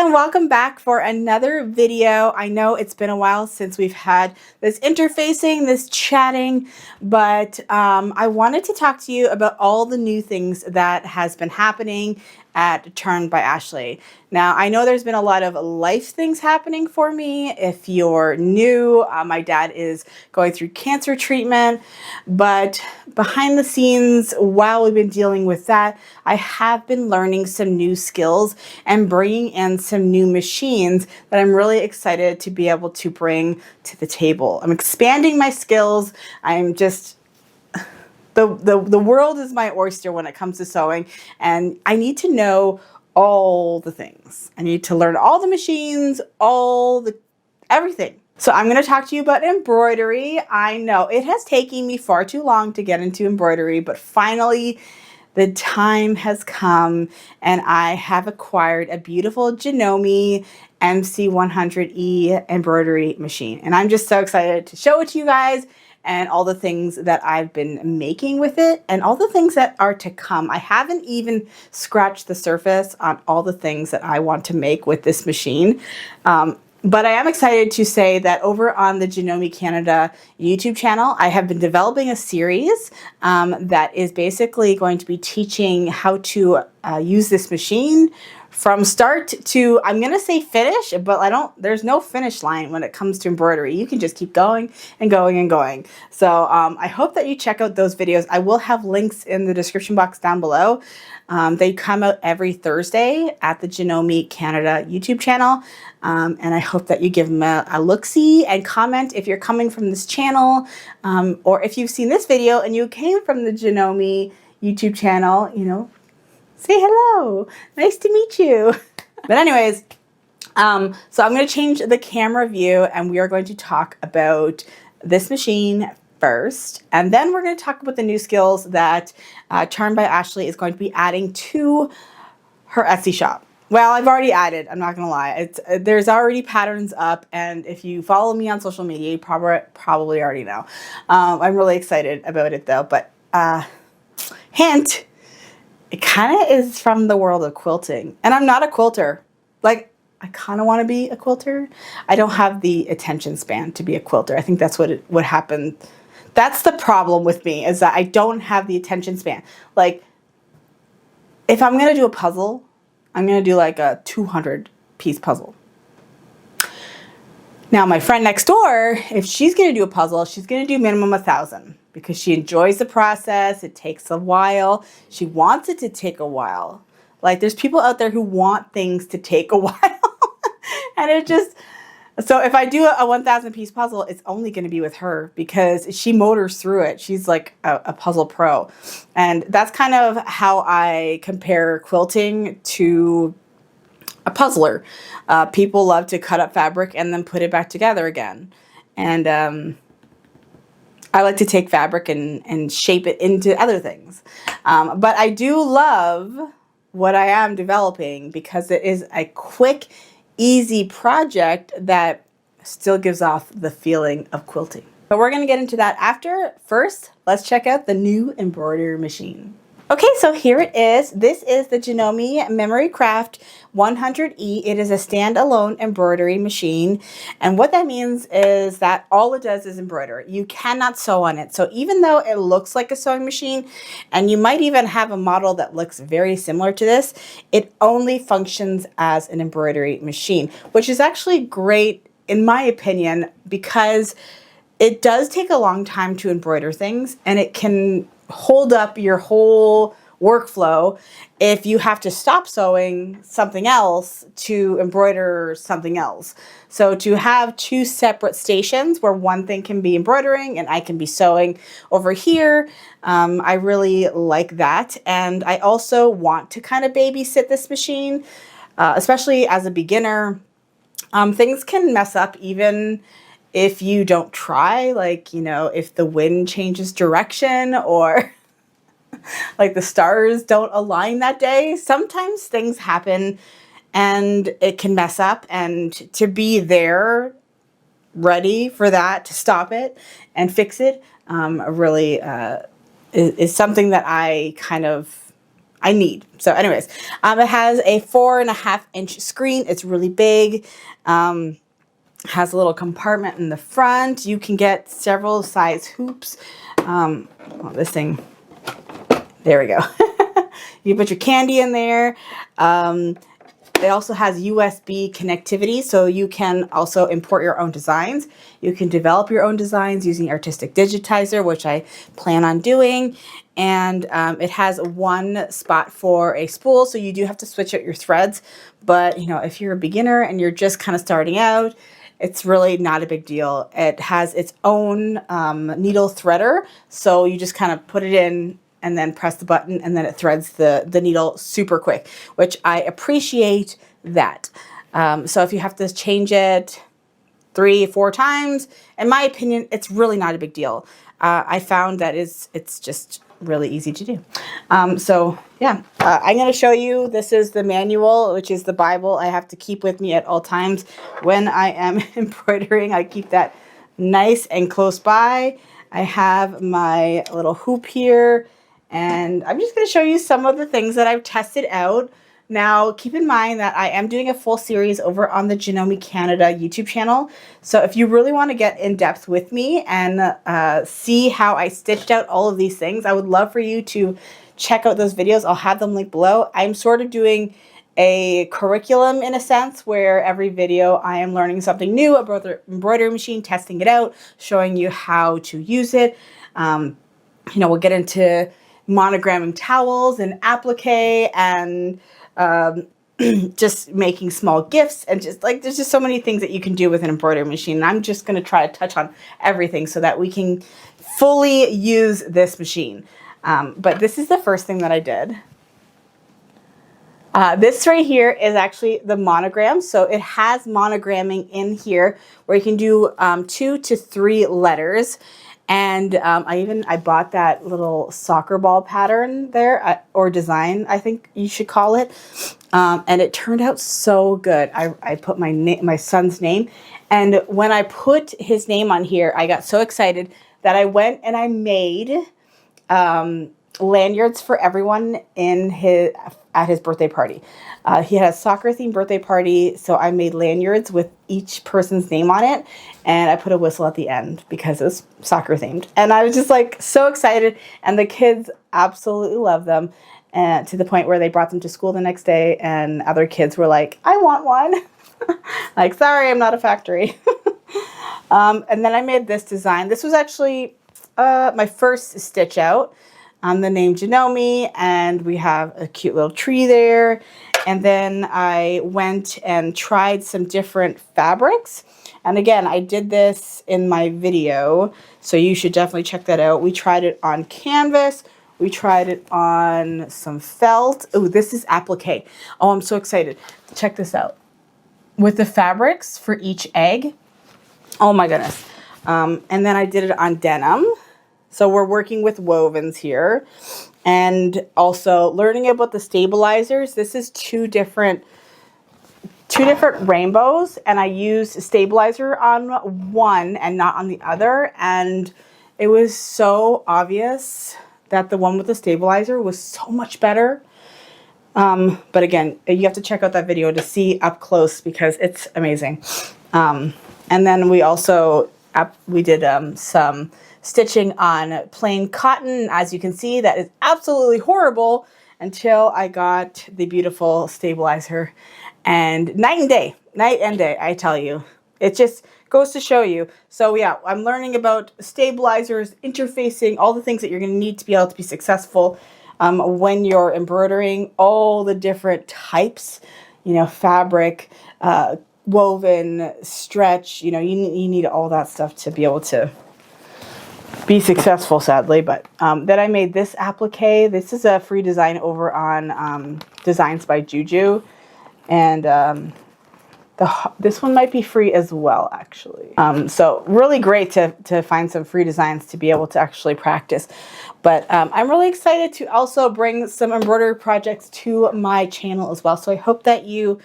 and welcome back for another video. I know it's been a while since we've had this interfacing, this chatting, but I wanted to talk to you about all the new things that has been happening at Charmed by Ashley. Now, I know there's been a lot of life things happening for me. If you're new, my dad is going through cancer treatment, but behind the scenes, while we've been dealing with that, I have been learning some new skills and bringing in some new machines that I'm really excited to be able to bring to the table. I'm expanding my skills. I'm just the world is my oyster when it comes to sewing, and I need to know all the things. I need to learn all the machines, everything. So I'm going to talk to you about embroidery. I know it has taken me far too long to get into embroidery, but finally the time has come and I have acquired a beautiful Janome MC100E embroidery machine. And I'm just so excited to show it to you guys and all the things that I've been making with it and all the things that are to come. I haven't even scratched the surface on all the things that I want to make with this machine. But I am excited to say that over on the Janome Canada YouTube channel, I have been developing a series that is basically going to be teaching how to use this machine from start to, I'm going to say finish, but there's no finish line when it comes to embroidery. You can just keep going and going and going. So I hope that you check out those videos. I will have links in the description box down below. They come out every Thursday at the Janome Canada YouTube channel. And I hope that you give them a look-see and comment if you're coming from this channel, or if you've seen this video and you came from the Janome YouTube channel, you know, say hello. Nice to meet you. But anyways, so I'm going to change the camera view and we are going to talk about this machine first. And then we're going to talk about the new skills that Charmed by Ashley is going to be adding to her Etsy shop. Well, I've already added, I'm not going to lie. There's already patterns up, and if you follow me on social media, you probably already know. I'm really excited about it though, but hint, it kind of is from the world of quilting. And I'm not a quilter. Like, I kind of want to be a quilter. I don't have the attention span to be a quilter. I think that's what happened. That's the problem with me, is that I don't have the attention span. Like, if I'm going to do a puzzle, I'm going to do like a 200-piece puzzle. Now, my friend next door, if she's going to do a puzzle, she's going to do minimum 1,000 because she enjoys the process. It takes a while. She wants it to take a while. Like, there's people out there who want things to take a while. And it just... So if I do a 1,000-piece puzzle, it's only going to be with her because she motors through it. She's like a puzzle pro. And that's kind of how I compare quilting to a puzzler. People love to cut up fabric and then put it back together again. And I like to take fabric and shape it into other things. But I do love what I am developing because it is a quick, easy project that still gives off the feeling of quilting. But we're going to get into that after. First, let's check out the new embroidery machine. Okay, so here it is. This is the Janome Memory Craft 100E. It is a standalone embroidery machine. And what that means is that all it does is embroider. You cannot sew on it. So even though it looks like a sewing machine, and you might even have a model that looks very similar to this, it only functions as an embroidery machine, which is actually great in my opinion, because it does take a long time to embroider things, and it can hold up your whole workflow if you have to stop sewing something else to embroider something else. So to have two separate stations where one thing can be embroidering and I can be sewing over here, I really like that. And I also want to kind of babysit this machine, especially as a beginner. Things can mess up even if you don't try, like, you know, if the wind changes direction or like the stars don't align that day. Sometimes things happen and it can mess up, and to be there ready for that, to stop it and fix it, really is something that I need. So anyways, it has a 4.5-inch screen. It's really big. Has a little compartment in the front. You can get several size hoops. Well, this thing, there we go. You put your candy in there. It also has USB connectivity, so you can also import your own designs. You can develop your own designs using Artistic Digitizer, which I plan on doing. And it has one spot for a spool, so you do have to switch out your threads. But, you know, if you're a beginner and you're just kind of starting out, it's really not a big deal. It has its own needle threader, so you just kind of put it in and then press the button, and then it threads the needle super quick, which I appreciate that. So if you have to change it 3 or 4 times, in my opinion, it's really not a big deal. I found that it's just really easy to do. So yeah, I'm going to show you, this is the manual, which is the Bible I have to keep with me at all times when I am embroidering. I keep that nice and close by. I have my little hoop here, and I'm just going to show you some of the things that I've tested out. Now, keep in mind that I am doing a full series over on the Janome Canada YouTube channel. So if you really want to get in depth with me and see how I stitched out all of these things, I would love for you to check out those videos. I'll have them linked below. I'm sort of doing a curriculum in a sense, where every video I am learning something new about the embroidery machine, testing it out, showing you how to use it. You know, we'll get into monogramming towels and applique and just making small gifts, and just like there's just so many things that you can do with an embroidery machine. And I'm just going to try to touch on everything so that we can fully use this machine. But this is the first thing that I did. This right here is actually the monogram. So it has monogramming in here where you can do 2 to 3 letters. And I bought that little soccer ball pattern there, or design, I think you should call it. And it turned out so good. I put my son's name. And when I put his name on here, I got so excited that I went and I made lanyards for everyone at his birthday party. He had a soccer themed birthday party, so I made lanyards with each person's name on it, and I put a whistle at the end because it was soccer themed. And I was just like so excited, and the kids absolutely love them, and to the point where they brought them to school the next day, and other kids were like, I want one. Like, sorry, I'm not a factory. And then I made this design. This was actually my first stitch out. The name Janome, and we have a cute little tree there. And then I went and tried some different fabrics. And again, I did this in my video, so you should definitely check that out. We tried it on canvas. We tried it on some felt. Oh, this is applique. Oh, I'm so excited. Check this out. With the fabrics for each egg. Oh my goodness. And then I did it on denim. So we're working with wovens here, and also learning about the stabilizers. This is two different rainbows, and I used stabilizer on one and not on the other. And it was so obvious that the one with the stabilizer was so much better. But again, you have to check out that video to see up close because it's amazing. And then we also, we did some stitching on plain cotton. As you can see, that is absolutely horrible until I got the beautiful stabilizer. And night and day, I tell you. It just goes to show you. So yeah, I'm learning about stabilizers, interfacing, all the things that you're going to need to be able to be successful when you're embroidering, all the different types, you know, fabric, woven, stretch, you know, you need all that stuff to be able to be successful, sadly. But then I made this applique. This is a free design over on Designs by Juju, and this one might be free as well, actually. So really great to find some free designs to be able to actually practice. But I'm really excited to also bring some embroidery projects to my channel as well. So I hope that you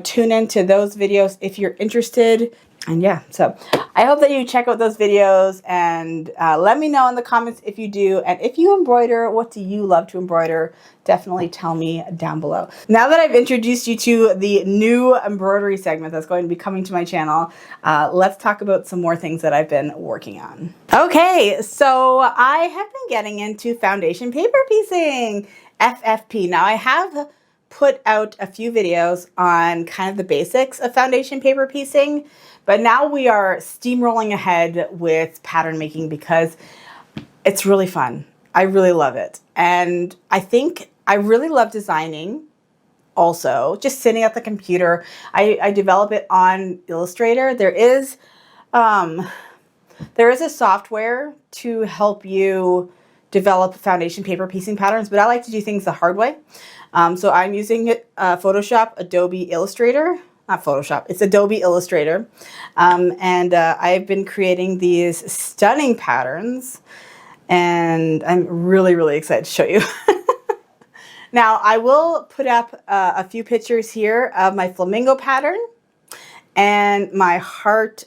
tune into those videos if you're interested. And yeah, so I hope that you check out those videos and let me know in the comments if you do. And if you embroider, what do you love to embroider? Definitely tell me down below. Now that I've introduced you to the new embroidery segment that's going to be coming to my channel, let's talk about some more things that I've been working on. Okay, so I have been getting into foundation paper piecing, FFP. Now I have put out a few videos on kind of the basics of foundation paper piecing, but now we are steamrolling ahead with pattern making because it's really fun. I really love it. And I think I really love designing also, just sitting at the computer. I develop it on Illustrator. There is a software to help you develop foundation paper piecing patterns, but I like to do things the hard way. So I'm using Photoshop, Adobe Illustrator, not Photoshop, it's Adobe Illustrator. And I've been creating these stunning patterns and I'm really, really excited to show you. Now I will put up a few pictures here of my flamingo pattern and my hot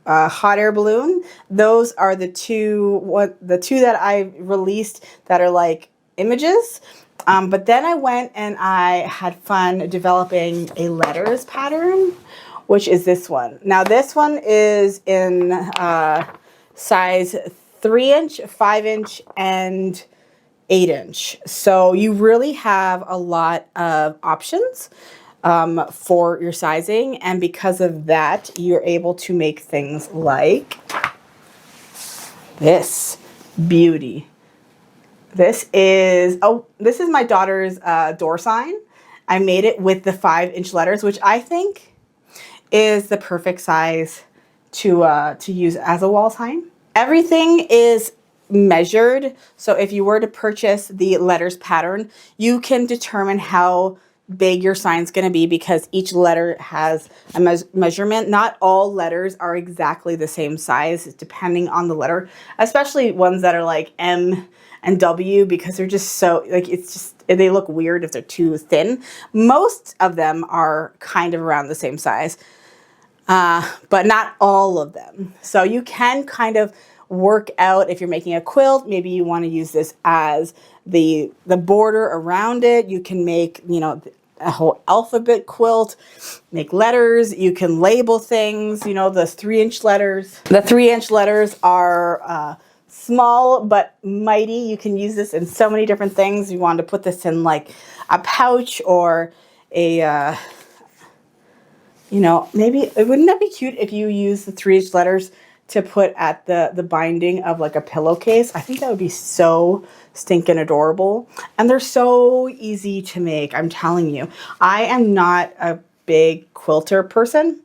air balloon. Those are the two that I released that are like images. But then I went and I had fun developing a letters pattern, which is this one. Now this one is in size 3-inch, 5-inch, and 8-inch. So you really have a lot of options for your sizing, and because of that, you're able to make things like this beauty. This is my daughter's door sign. I made it with the 5-inch letters, which I think is the perfect size to use as a wall sign. Everything is measured, so if you were to purchase the letters pattern, you can determine how big your sign's going to be because each letter has a measurement. Not all letters are exactly the same size depending on the letter, especially ones that are like M and W, because they're just so like, it's just, they look weird if they're too thin. Most of them are kind of around the same size, but not all of them. So you can kind of work out if you're making a quilt, maybe you want to use this as the border around it. You can make, you know, a whole alphabet quilt, make letters. You can label things, you know, the 3-inch letters. The 3-inch letters are small but mighty. You can use this in so many different things. You want to put this in like a pouch or a, you know, maybe, wouldn't that be cute if you use the 3-inch letters to put at the binding of like a pillowcase? I think that would be so stinking adorable. And they're so easy to make, I'm telling you. I am not a big quilter person.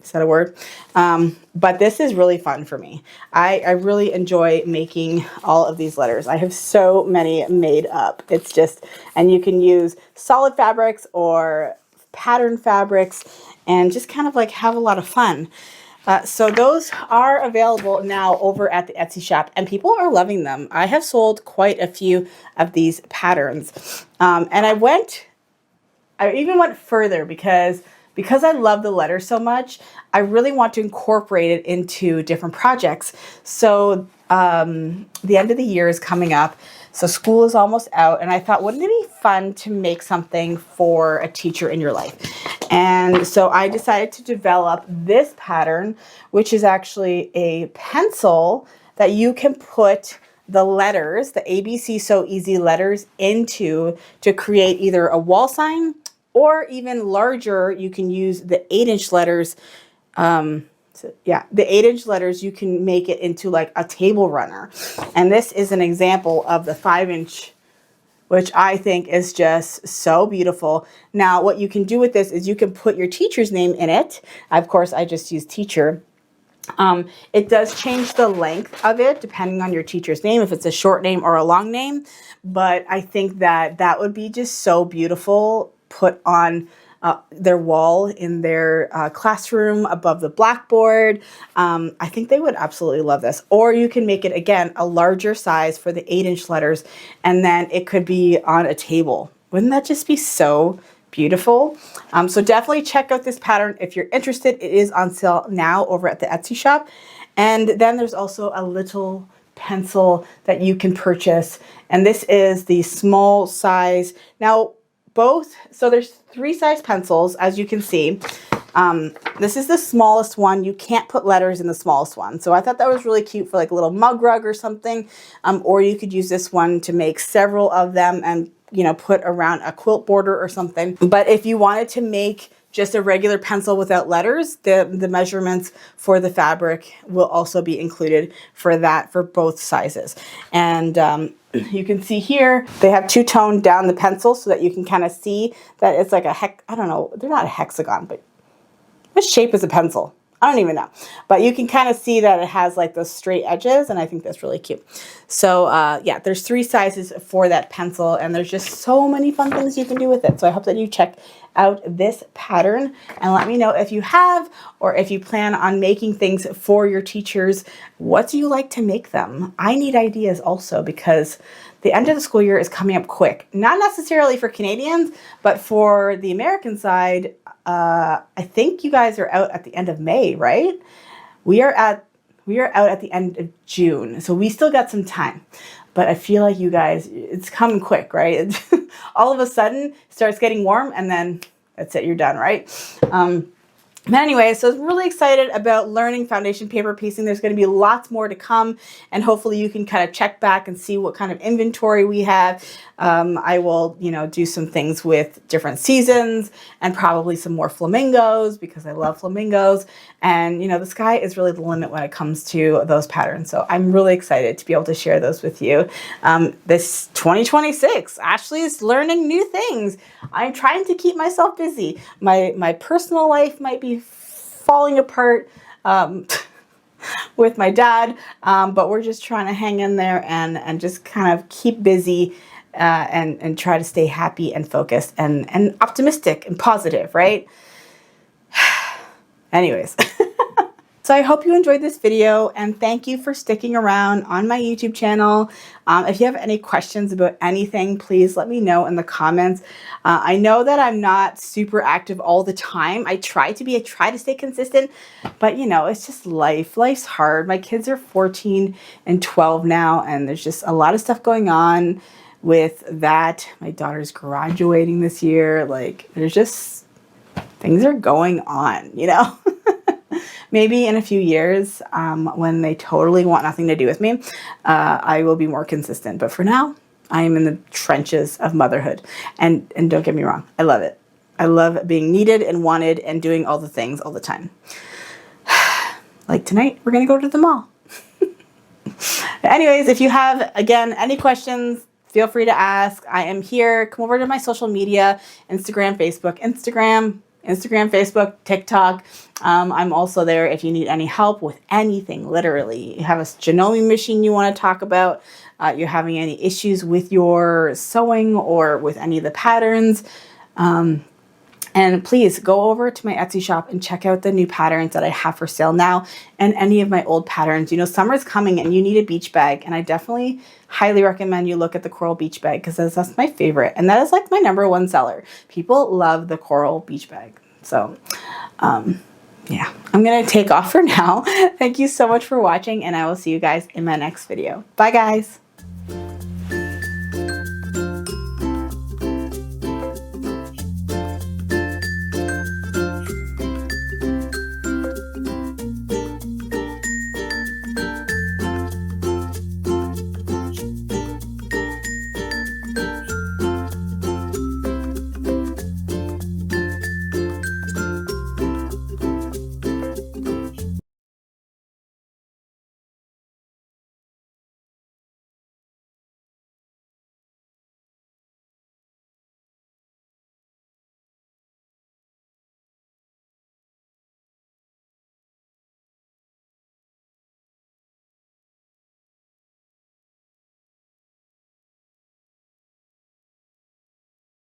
Is that a word? But this is really fun for me. I really enjoy making all of these letters. I have so many made up. It's just, and you can use solid fabrics or pattern fabrics and just kind of like have a lot of fun. So those are available now over at the Etsy shop and people are loving them. I have sold quite a few of these patterns. And I even went further because I love the letter so much. I really want to incorporate it into different projects. So the end of the year is coming up. So school is almost out and I thought, wouldn't it be fun to make something for a teacher in your life? And so I decided to develop this pattern, which is actually a pencil that you can put the letters, the ABC So Easy letters into to create either a wall sign or even larger. You can use the 8-inch letters. So yeah, the 8-inch letters, you can make it into like a table runner. And this is an example of the 5-inch, which I think is just so beautiful. Now, what you can do with this is you can put your teacher's name in it. Of course, I just use teacher. It does change the length of it depending on your teacher's name, if it's a short name or a long name. But I think that that would be just so beautiful put on their wall in their classroom above the blackboard. I think they would absolutely love this. Or you can make it, again, a larger size for the 8-inch letters, and then it could be on a table. Wouldn't that just be so beautiful. So definitely check out this pattern if you're interested. It is on sale now over at the Etsy shop. And then there's also a little pencil that you can purchase. And this is the small size. Now, so there's 3 size pencils, as you can see. This is the smallest one. You can't put letters in the smallest one. So I thought that was really cute for like a little mug rug or something. Or you could use this one to make several of them and, you know, put around a quilt border or something. But if you wanted to make just a regular pencil without letters, the measurements for the fabric will also be included for that, for both sizes. And you can see here, they have two-toned down the pencil so that you can kind of see that it's like I don't know, they're not a hexagon, but what shape is a pencil? I don't even know. But you can kind of see that it has like those straight edges, and I think that's really cute. So yeah, there's 3 sizes for that pencil, and there's just so many fun things you can do with it. So I hope that you check out this pattern and let me know if you have, or if you plan on making things for your teachers. What do you like to make them? I need ideas also, because the end of the school year is coming up quick. Not necessarily for Canadians, but for the American side, I think you guys are out at the end of May, right? We are out at the end of June, so we still got some time. But I feel like you guys, it's coming quick, right? All of a sudden, it starts getting warm, and then that's it, you're done, right? But anyway, so I'm really excited about learning foundation paper piecing. There's going to be lots more to come, and hopefully you can kind of check back and see what kind of inventory we have. I will, you know, do some things with different seasons and probably some more flamingos, because I love flamingos. And, you know, the sky is really the limit when it comes to those patterns. So I'm really excited to be able to share those with you. This 2026, Ashley is learning new things. I'm trying to keep myself busy. My personal life might be falling apart with my dad, but we're just trying to hang in there and just kind of keep busy and try to stay happy and focused and optimistic and positive, right? Anyways. So I hope you enjoyed this video, and thank you for sticking around on my YouTube channel. If you have any questions about anything, please let me know in the comments. I know that I'm not super active all the time. I try to stay consistent, but you know, it's just life. Life's hard. My kids are 14 and 12 now, and there's just a lot of stuff going on with that. My daughter's graduating this year. Like, there's just, things are going on, you know? Maybe in a few years, when they totally want nothing to do with me, I will be more consistent. But for now, I am in the trenches of motherhood. And don't get me wrong, I love it. I love being needed and wanted and doing all the things all the time. Like tonight, we're going to go to the mall. Anyways, if you have, again, any questions, feel free to ask. I am here. Come over to my social media, Instagram, Facebook, TikTok. I'm also there if you need any help with anything, literally. You have a Janome machine you want to talk about, you're having any issues with your sewing or with any of the patterns. And please go over to my Etsy shop and check out the new patterns that I have for sale now, and any of my old patterns. You know, summer's coming and you need a beach bag, and I definitely highly recommend you look at the coral beach bag, because that's my favorite, and that is like my #1 seller. People love the coral beach bag. So yeah, I'm gonna take off for now. Thank you so much for watching, and I will see you guys in my next video. Bye guys.